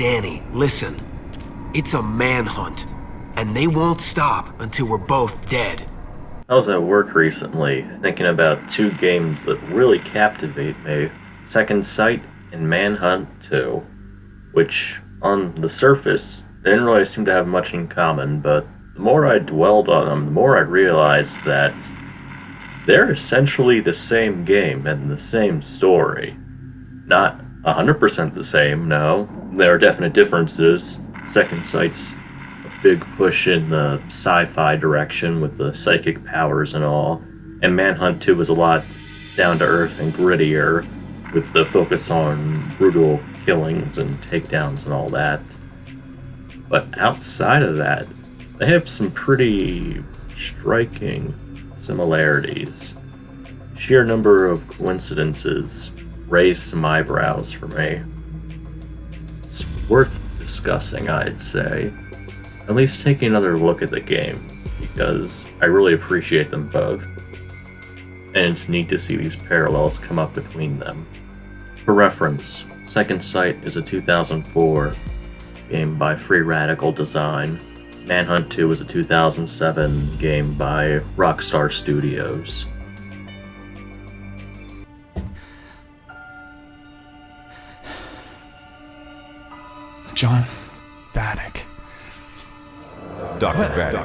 Danny, listen. It's a manhunt, and they won't stop until we're both dead. I was at work recently, thinking about two games that really captivate me. Second Sight and Manhunt 2, which, on the surface, they didn't really seem to have much in common, but the more I dwelled on them, the more I realized that they're essentially the same game and the same story. Not 100% the same, no. There are definite differences. Second Sight's a big push in the sci-fi direction with the psychic powers and all, and Manhunt 2 was a lot down-to-earth and grittier, with the focus on brutal killings and takedowns and all that. But outside of that, they have some pretty striking similarities. Sheer number of coincidences raised some eyebrows for me. It's worth discussing, I'd say. At least taking another look at the games, because I really appreciate them both. And it's neat to see these parallels come up between them. For reference, Second Sight is a 2004 game by Free Radical Design. Manhunt 2 was a 2007 game by Rockstar Studios. John Vadek. Dr. Vadek.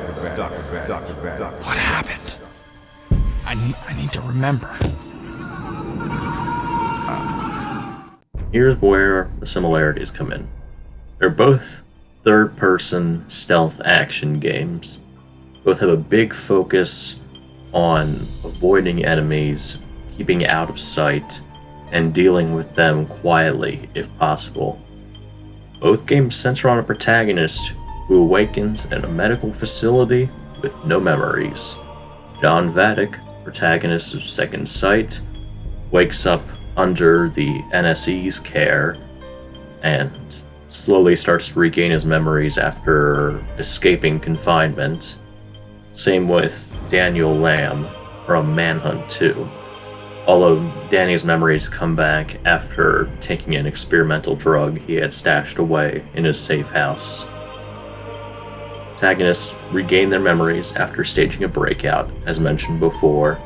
What happened? I need to remember. Here's where the similarities come in. They're both third-person stealth action games. Both have a big focus on avoiding enemies, keeping out of sight, and dealing with them quietly if possible. Both games center on a protagonist who awakens in a medical facility with no memories. John Vadek, protagonist of Second Sight, wakes up under the NSE's care and slowly starts to regain his memories after escaping confinement. Same with Daniel Lamb from Manhunt 2. Although Danny's memories come back after taking an experimental drug he had stashed away in his safe house. Protagonists regain their memories after staging a breakout, as mentioned before.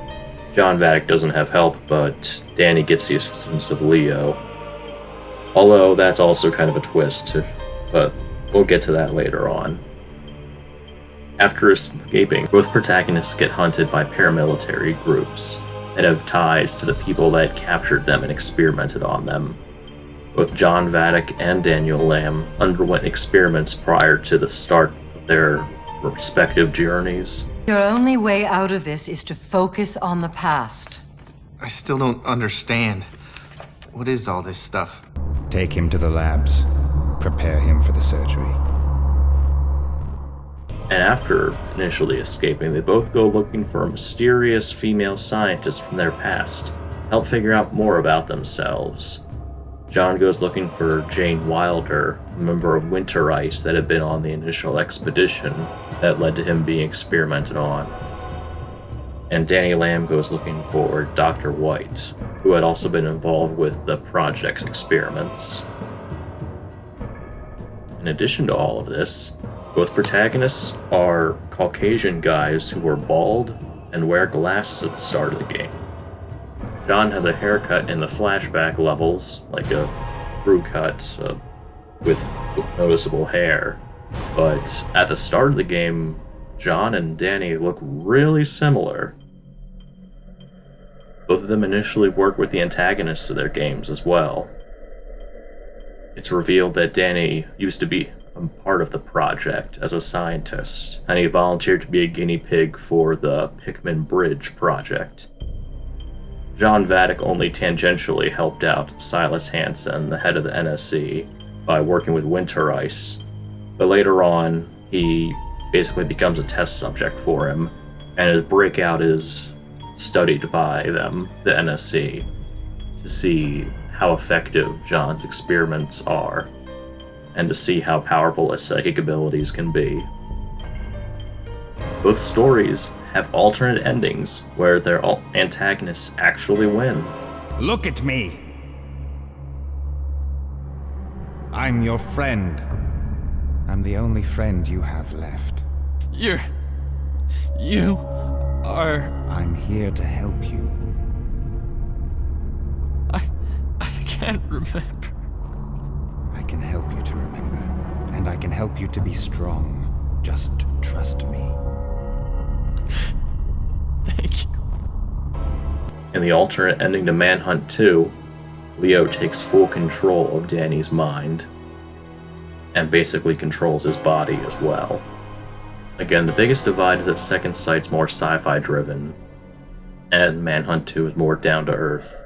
John Vadek doesn't have help, but Danny gets the assistance of Leo. Although that's also kind of a twist, but we'll get to that later on. After escaping, both protagonists get hunted by paramilitary groups that have ties to the people that captured them and experimented on them. Both John Vadek and Daniel Lamb underwent experiments prior to the start of their respective journeys. Your only way out of this is to focus on the past. I still don't understand. What is all this stuff? Take him to the labs. Prepare him for the surgery. And after initially escaping, they both go looking for a mysterious female scientist from their past to help figure out more about themselves. John goes looking for Jane Wilder, a member of Winter Ice that had been on the initial expedition that led to him being experimented on. And Danny Lamb goes looking for Dr. White, who had also been involved with the project's experiments. In addition to all of this, both protagonists are Caucasian guys who are bald and wear glasses at the start of the game. John has a haircut in the flashback levels, like a crew cut with noticeable hair, but at the start of the game, John and Danny look really similar. Both of them initially work with the antagonists of their games as well. It's revealed that Danny used to be a part of the project as a scientist, and he volunteered to be a guinea pig for the Pikmin Bridge project. John Vadek only tangentially helped out Silas Hansen, the head of the NSC, by working with Winter Ice, but later on, he basically becomes a test subject for him, and his breakout is studied by them, the NSC, to see how effective John's experiments are, and to see how powerful his psychic abilities can be. Both stories have alternate endings where their antagonists actually win. Look at me. I'm your friend. I'm the only friend you have left. You are... I'm here to help you. I can't remember. I can help you to remember. And I can help you to be strong. Just trust me. Thank you. In the alternate ending to Manhunt 2, Leo takes full control of Danny's mind, and basically controls his body as well. Again, the biggest divide is that Second Sight's more sci-fi driven, and Manhunt 2 is more down-to-earth.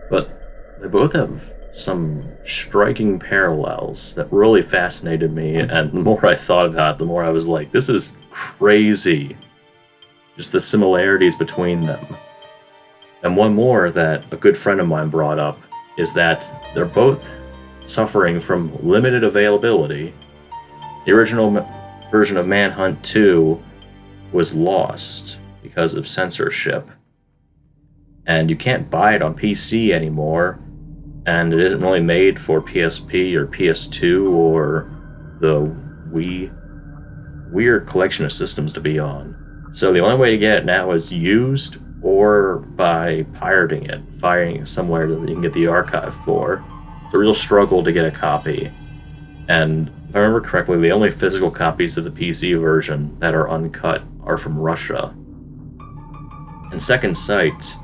But they both have some striking parallels that really fascinated me, and the more I thought about it, the more I was like, this is crazy. Just the similarities between them. And one more that a good friend of mine brought up is that they're both suffering from limited availability. The original version of Manhunt 2 was lost because of censorship, and you can't buy it on PC anymore, and it isn't really made for PSP or PS2 or the weird collection of systems to be on. So the only way to get it now is used or by pirating it, finding somewhere that you can get the archive for. It's a real struggle to get a copy. And if I remember correctly, the only physical copies of the PC version that are uncut are from Russia. And Second Sight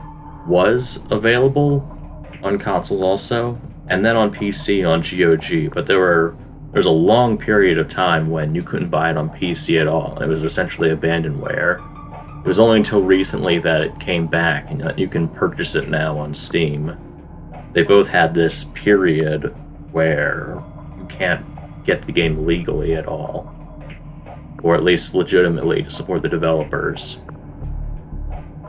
was available on consoles also, and then on PC on GOG, but there was a long period of time when you couldn't buy it on PC at all. It was essentially abandonware. It was only until recently that it came back, and you can purchase it now on Steam. They both had this period where you can't get the game legally at all, or at least legitimately to support the developers.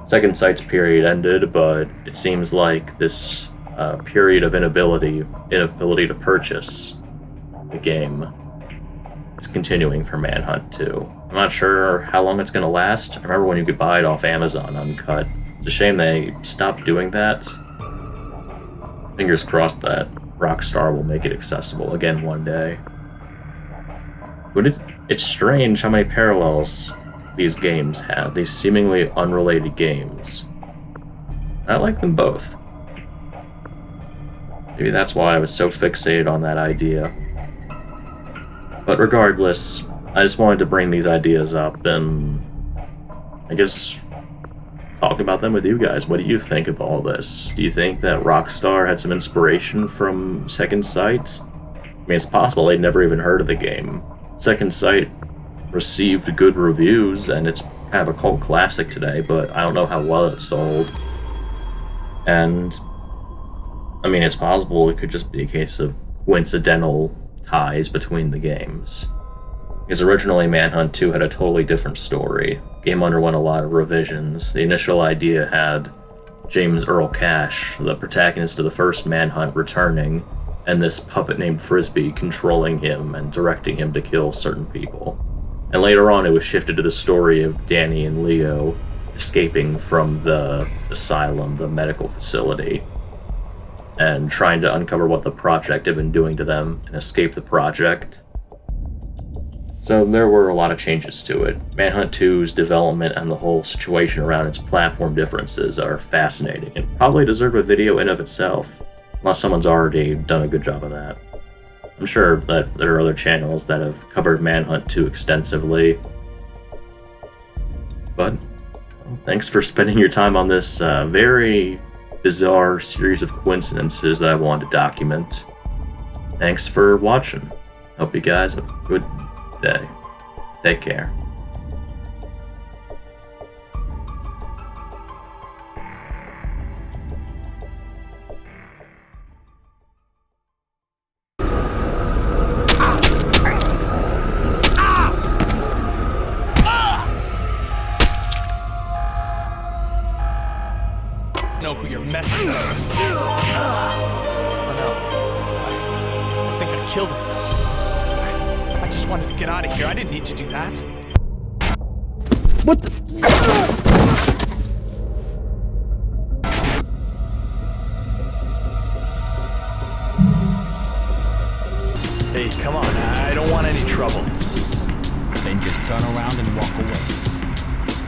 Second Sight's period ended, but it seems like this period of inability to purchase the game is continuing for Manhunt 2. I'm not sure how long it's going to last. I remember when you could buy it off Amazon uncut. It's a shame they stopped doing that. Fingers crossed that Rockstar will make it accessible again one day. But it's strange how many parallels these games have, these seemingly unrelated games. I like them both. Maybe that's why I was so fixated on that idea. But regardless, I just wanted to bring these ideas up and I guess talk about them with you guys. What do you think of all this? Do you think that Rockstar had some inspiration from Second Sight? I mean, it's possible they'd never even heard of the game. Second Sight received good reviews, and it's kind of a cult classic today, but I don't know how well it sold. And, I mean, it's possible it could just be a case of coincidental ties between the games. Because originally Manhunt 2 had a totally different story. The game underwent a lot of revisions. The initial idea had James Earl Cash, the protagonist of the first Manhunt, returning, and this puppet named Frisbee controlling him and directing him to kill certain people. And later on it was shifted to the story of Danny and Leo escaping from the asylum, the medical facility, and trying to uncover what the project had been doing to them and escape the project. So there were a lot of changes to it. Manhunt 2's development and the whole situation around its platform differences are fascinating and probably deserve a video in of itself, unless someone's already done a good job of that. I'm sure that there are other channels that have covered Manhunt 2 extensively. But thanks for spending your time on this very bizarre series of coincidences that I wanted to document. Thanks for watching. Hope you guys have a good day. Take care. Know who you're messing with. Oh no. I think I killed him. I just wanted to get out of here. I didn't need to do that. What the? Hey, come on. I don't want any trouble. Then just turn around and walk away.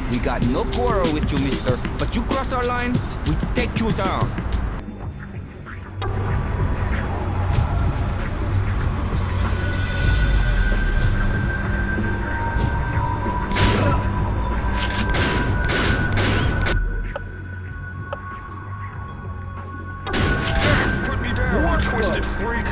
We got no quarrel with you, mister, but you cross our line, we take you down. Put me down, you twisted freak!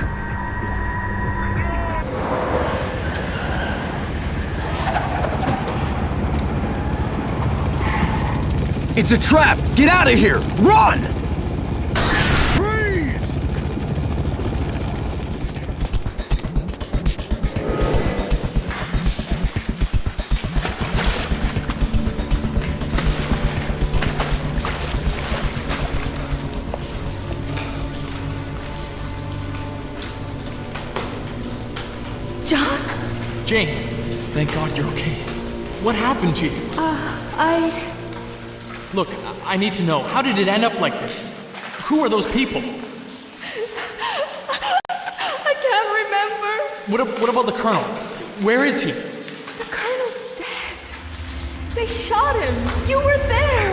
It's a trap! Get out of here! Run! Freeze! John? Jane, thank God you're okay. What happened to you? Look, I need to know, how did it end up like this? Who are those people? I can't remember. What about the Colonel? Where is he? The Colonel's dead. They shot him. You were there.